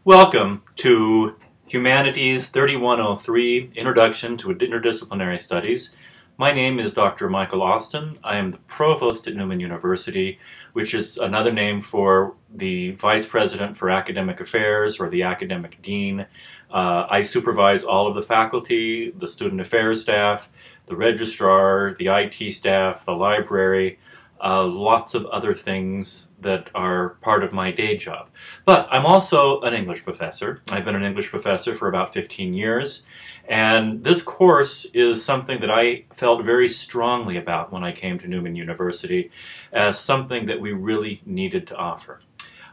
Welcome to Humanities 3103, Introduction to Interdisciplinary Studies. My name is Dr. Michael Austin. I am the Provost at Newman University, which is another name for the Vice President for Academic Affairs or the Academic Dean. I supervise all of the faculty, the student affairs staff, the registrar, the IT staff, the library, lots of other things that are part of my day job. But I'm also an English professor. I've been an English professor for about 15 years, and this course is something that I felt very strongly about when I came to Newman University as something that we really needed to offer.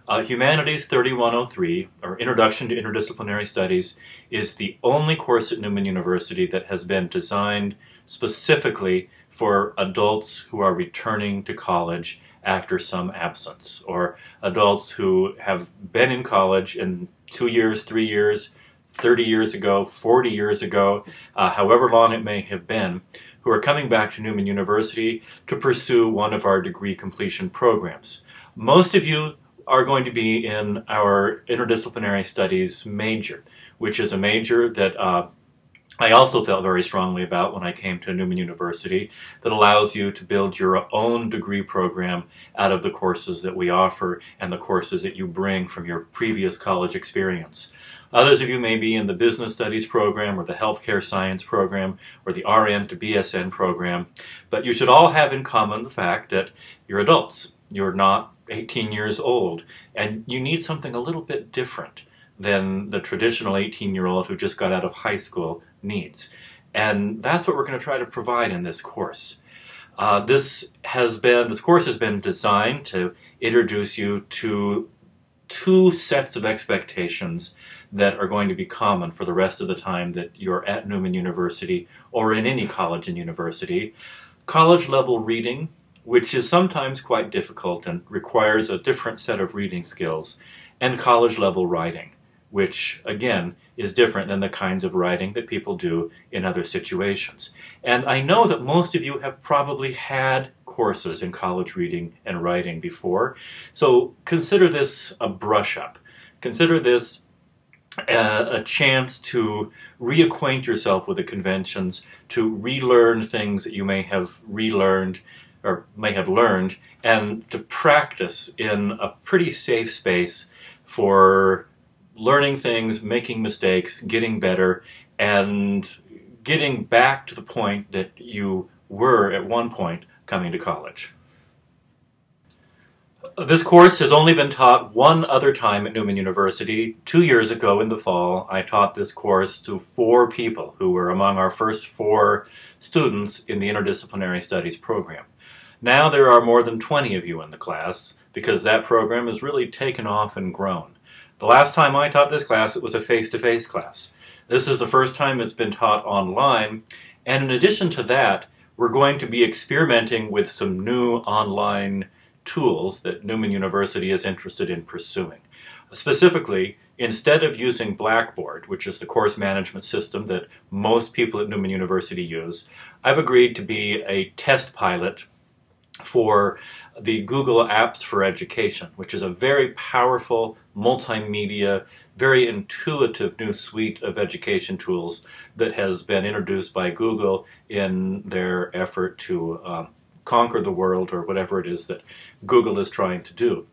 Humanities 3103, or Introduction to Interdisciplinary Studies, is the only course at Newman University that has been designed specifically for adults who are returning to college after some absence, or adults who have been in college in 2 years, 3 years, 30 years ago, 40 years ago, however long it may have been, who are coming back to Newman University to pursue one of our degree completion programs. Most of you are going to be in our Interdisciplinary Studies major, which is a major that I also felt very strongly about when I came to Newman University, that allows you to build your own degree program out of the courses that we offer and the courses that you bring from your previous college experience. Others of you may be in the Business Studies program or the Healthcare Science program or the RN to BSN program, but you should all have in common the fact that you're adults. You're not 18 years old, and you need something a little bit different than the traditional 18-year-old who just got out of high school needs. And that's what we're going to try to provide in this course. This course has been designed to introduce you to two sets of expectations that are going to be common for the rest of the time that you're at Newman University or in any college and university. College level reading, which is sometimes quite difficult and requires a different set of reading skills, and college level writing, which again is different than the kinds of writing that people do in other situations. And I know that most of you have probably had courses in college reading and writing before, so consider this a brush up. Consider this a chance to reacquaint yourself with the conventions, to relearn things that you may have relearned or may have learned, and to practice in a pretty safe space for learning things, making mistakes, getting better, and getting back to the point that you were at one point coming to college. This course has only been taught one other time at Newman University. 2 years ago in the fall, I taught this course to 4 people who were among our first 4 students in the Interdisciplinary Studies program. Now there are more than 20 of you in the class because that program has really taken off and grown. The last time I taught this class, it was a face-to-face class. This is the first time it's been taught online, and in addition to that, we're going to be experimenting with some new online tools that Newman University is interested in pursuing. Specifically, instead of using Blackboard, which is the course management system that most people at Newman University use, I've agreed to be a test pilot for the Google Apps for Education, which is a very powerful, multimedia, very intuitive new suite of education tools that has been introduced by Google in their effort to conquer the world, or whatever it is that Google is trying to do.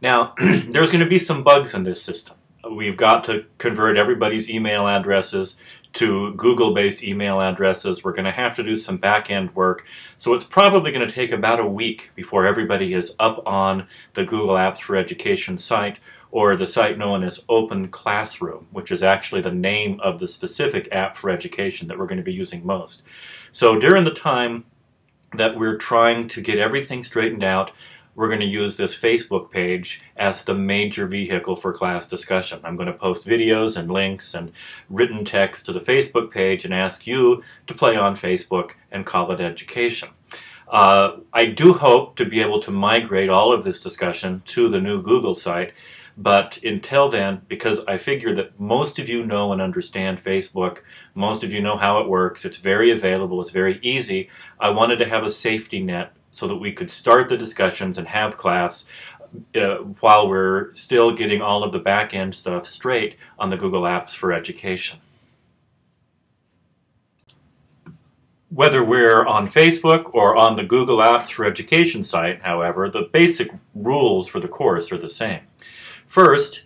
Now, there's going to be some bugs in this system. We've got to convert everybody's email addresses to Google-based email addresses. We're going to have to do some back-end work. So it's probably going to take about a week before everybody is up on the Google Apps for Education site, or the site known as Open Classroom, which is actually the name of the specific app for education that we're going to be using most. So during the time that we're trying to get everything straightened out, we're going to use this Facebook page as the major vehicle for class discussion. I'm going to post videos and links and written text to the Facebook page and ask you to play on Facebook and call it education. I do hope to be able to migrate all of this discussion to the new Google site, but until then, because I figure that most of you know and understand Facebook, most of you know how it works, it's very available, it's very easy, I wanted to have a safety net so that we could start the discussions and have class while we're still getting all of the back-end stuff straight on the Google Apps for Education. Whether we're on Facebook or on the Google Apps for Education site, however, the basic rules for the course are the same. First,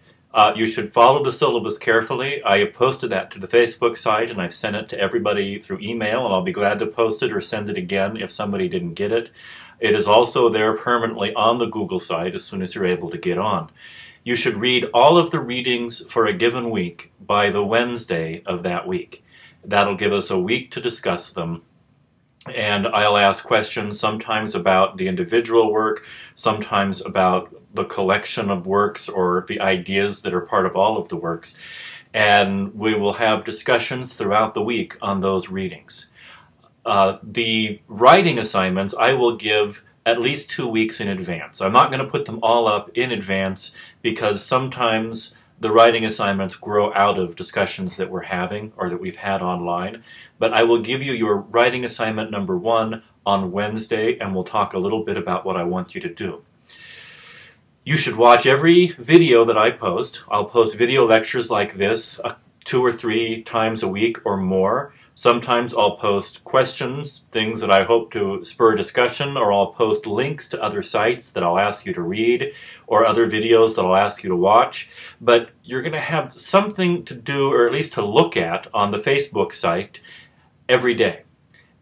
you should follow the syllabus carefully. I have posted that to the Facebook site and I've sent it to everybody through email, and I'll be glad to post it or send it again if somebody didn't get it. It is also there permanently on the Google site as soon as you're able to get on. You should read all of the readings for a given week by the Wednesday of that week. That'll give us a week to discuss them. And I'll ask questions sometimes about the individual work, sometimes about the collection of works or the ideas that are part of all of the works. And we will have discussions throughout the week on those readings. The writing assignments I will give at least 2 weeks in advance. I'm not going to put them all up in advance because sometimes the writing assignments grow out of discussions that we're having or that we've had online. But I will give you your writing assignment number 1 on Wednesday, and we'll talk a little bit about what I want you to do. You should watch every video that I post. I'll post video lectures like this 2 or 3 times a week or more. Sometimes I'll post questions, things that I hope to spur discussion, or I'll post links to other sites that I'll ask you to read, or other videos that I'll ask you to watch. But you're going to have something to do, or at least to look at, on the Facebook site every day.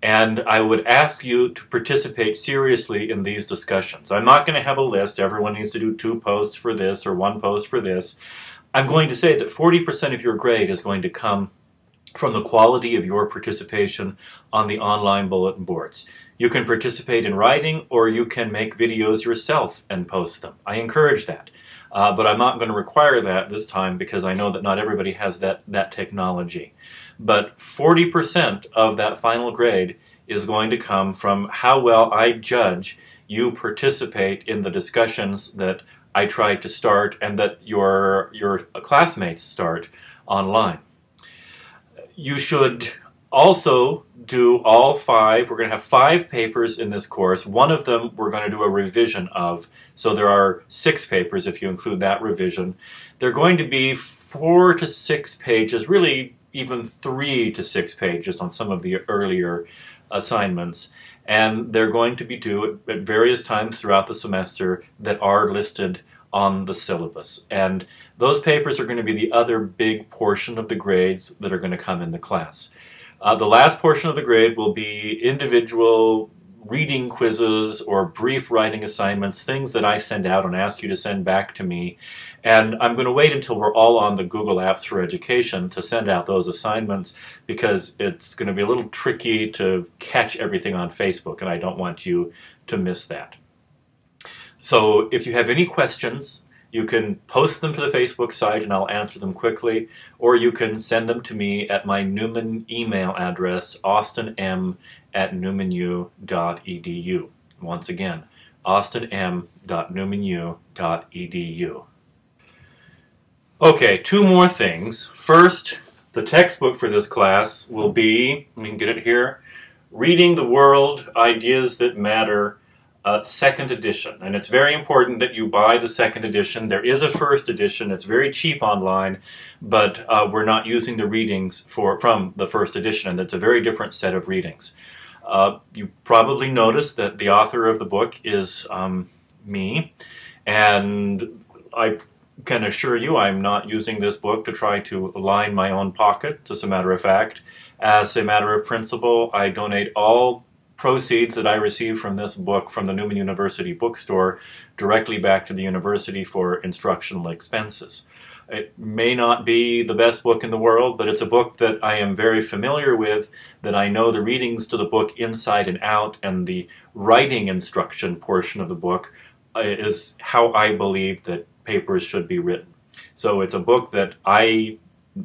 And I would ask you to participate seriously in these discussions. I'm not going to have a list, everyone needs to do 2 posts for this or 1 post for this. I'm going to say that 40% of your grade is going to come from the quality of your participation on the online bulletin boards. You can participate in writing, or you can make videos yourself and post them. I encourage that. But I'm not going to require that this time because I know that not everybody has that technology. But 40% of that final grade is going to come from how well I judge you participate in the discussions that I try to start and that your classmates start online. You should also do all 5. We're going to have 5 papers in this course. One of them we're going to do a revision of. So there are 6 papers if you include that revision. They're going to be 4 to 6 pages, really even 3 to 6 pages on some of the earlier assignments. And they're going to be due at various times throughout the semester that are listed on the syllabus. And those papers are going to be the other big portion of the grades that are going to come in the class. The last portion of the grade will be individual reading quizzes or brief writing assignments, things that I send out and ask you to send back to me. And I'm going to wait until we're all on the Google Apps for Education to send out those assignments because it's going to be a little tricky to catch everything on Facebook, and I don't want you to miss that. So if you have any questions, you can post them to the Facebook site and I'll answer them quickly, or you can send them to me at my Newman email address, austinm@newmanu.edu. Once again, austinm.newmanu.edu. Okay, 2 more things. First, the textbook for this class will be, we can get it here, Reading the World, Ideas That Matter, 2nd edition. And it's very important that you buy the 2nd edition. There is a 1st edition. It's very cheap online, but we're not using the readings from the 1st edition, and it's a very different set of readings. You probably noticed that the author of the book is me, and I can assure you I'm not using this book to try to line my own pocket. As a matter of fact, as a matter of principle, I donate all proceeds that I receive from this book from the Newman University bookstore directly back to the university for instructional expenses. It may not be the best book in the world, but it's a book that I am very familiar with, that I know the readings to the book inside and out, and the writing instruction portion of the book is how I believe that papers should be written. So it's a book that I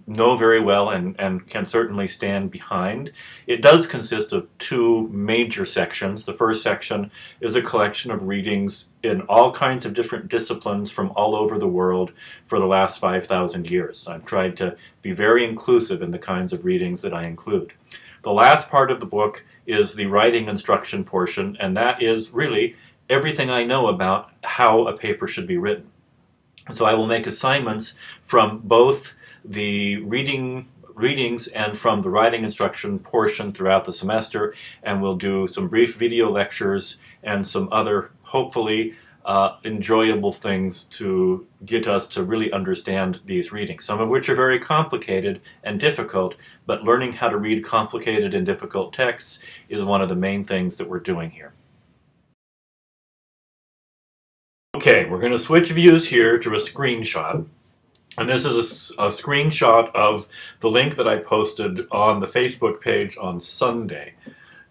know very well and can certainly stand behind. It does consist of 2 major sections. The first section is a collection of readings in all kinds of different disciplines from all over the world for the last 5,000 years. I've tried to be very inclusive in the kinds of readings that I include. The last part of the book is the writing instruction portion, and that is really everything I know about how a paper should be written. And so I will make assignments from both the readings and from the writing instruction portion throughout the semester, and we'll do some brief video lectures and some other, hopefully, enjoyable things to get us to really understand these readings, some of which are very complicated and difficult, but learning how to read complicated and difficult texts is one of the main things that we're doing here. Okay, we're going to switch views here to a screenshot. And this is a screenshot of the link that I posted on the Facebook page on Sunday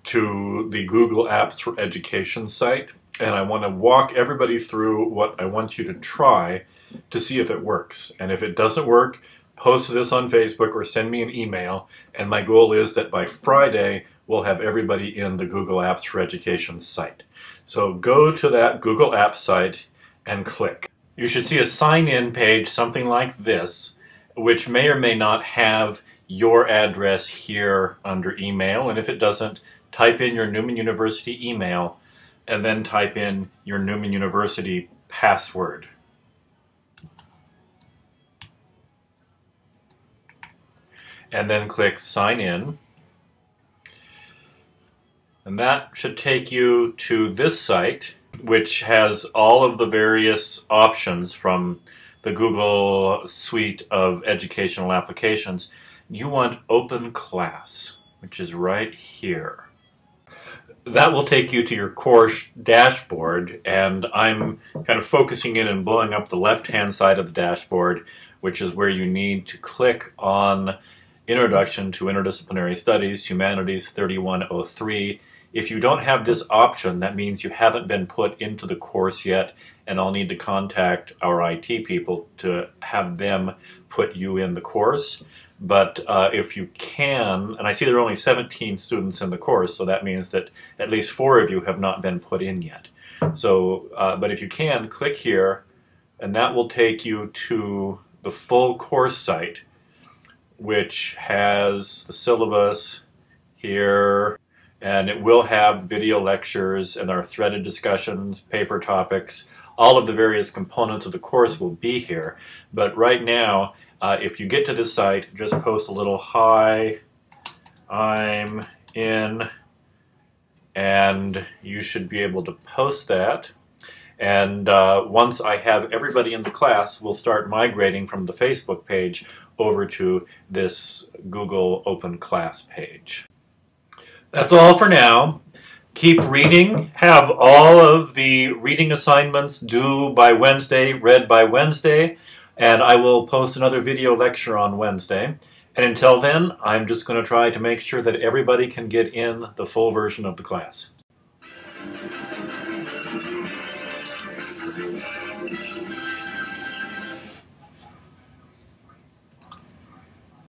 to the Google Apps for Education site. And I want to walk everybody through what I want you to try to see if it works. And if it doesn't work, post this on Facebook or send me an email. And my goal is that by Friday, we'll have everybody in the Google Apps for Education site. So go to that Google Apps site and click. You should see a sign-in page, something like this, which may or may not have your address here under email. And if it doesn't, type in your Newman University email and then type in your Newman University password. And then click Sign In. And that should take you to this site, which has all of the various options from the Google suite of educational applications. You want Open Class, which is right here. That will take you to your course dashboard, and I'm kind of focusing in and blowing up the left-hand side of the dashboard, which is where you need to click on Introduction to Interdisciplinary Studies, Humanities 3103. If you don't have this option, that means you haven't been put into the course yet, and I'll need to contact our IT people to have them put you in the course. But if you can, and I see there are only 17 students in the course, so that means that at least 4 of you have not been put in yet. So, but if you can, click here, and that will take you to the full course site, which has the syllabus here, and it will have video lectures, and there are threaded discussions, paper topics. All of the various components of the course will be here. But right now, if you get to this site, just post a little "Hi, I'm in," and you should be able to post that. And once I have everybody in the class, we'll start migrating from the Facebook page over to this Google Open Class page. That's all for now. Keep reading. Have all of the reading assignments due by Wednesday, read by Wednesday, and I will post another video lecture on Wednesday. And until then, I'm just going to try to make sure that everybody can get in the full version of the class.